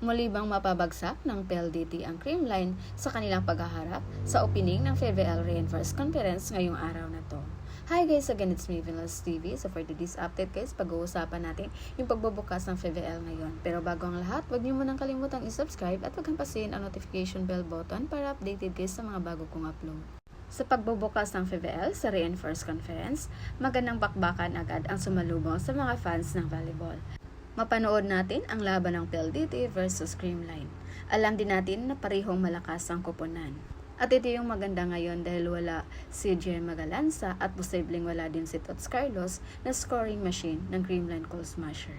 Muli bang mapabagsak ng PLDT ang Creamline sa kanilang paghaharap sa opening ng FEVEL Reinforce Conference ngayong araw na to? Hi guys, again it's me, Vilas TV. So for today's update guys, pag-uusapan natin yung pagbubukas ng FEVEL ngayon. Pero bago ang lahat, huwag niyo munang kalimutang i-subscribe at paghampasin ang notification bell button para updated guys sa mga bago kong upload. Sa pagbubukas ng FEVEL sa Reinforce Conference, magandang bakbakan agad ang sumalubong sa mga fans ng volleyball. Mapanood natin ang laban ng PLDT versus Creamline. Alam din natin na parehong malakas ang koponan. At ito yung maganda ngayon dahil wala si Jen Magalanza at posibleng wala din si Tots Carlos na scoring machine ng Creamline Call Smasher.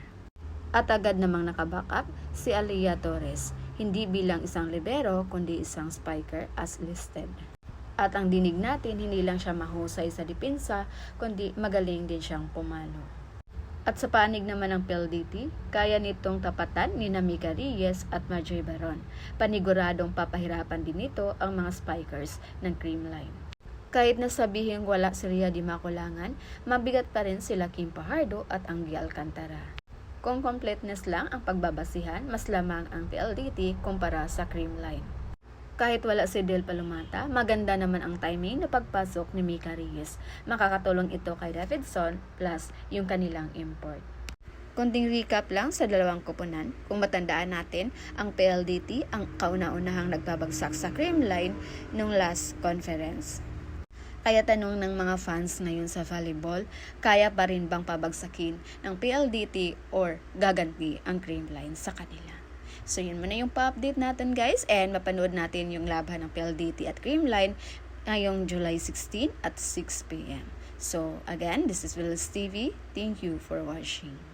At agad namang nakabackup si Aliyah Torres, hindi bilang isang libero kundi isang spiker as listed. At ang dinig natin, hindi lang siya mahusay sa depensa kundi magaling din siyang pumalo. At sa panig naman ng PLDT, kaya nitong tapatan ni Mika Reyes at Marjorie Baron. Paniguradong papahirapan din nito ang mga spikers ng Creamline. Kahit na sabihin wala si Rhea Di Maculangan, mabigat pa rin sila Kim Pajardo at Anggi Alcantara. Kung completeness lang ang pagbabasihan, mas lamang ang PLDT kumpara sa Creamline. Kahit wala si Del Palomata, maganda naman ang timing na pagpasok ni Mika Reyes. Makakatulong ito kay Davidson plus yung kanilang import. Konting recap lang sa dalawang koponan. Kung matandaan natin, ang PLDT ang kauna-unahang nagbabagsak sa Creamline nung last conference. Kaya tanong ng mga fans ngayon sa volleyball, kaya pa rin bang pabagsakin ng PLDT or gaganti ang Creamline sa kanila? So yun muna yung pa-update natin guys, and mapanood natin yung laban ng PLDT at Creamline ngayong July 16 at 6 p.m. So again, this is Vilas TV. Thank you for watching.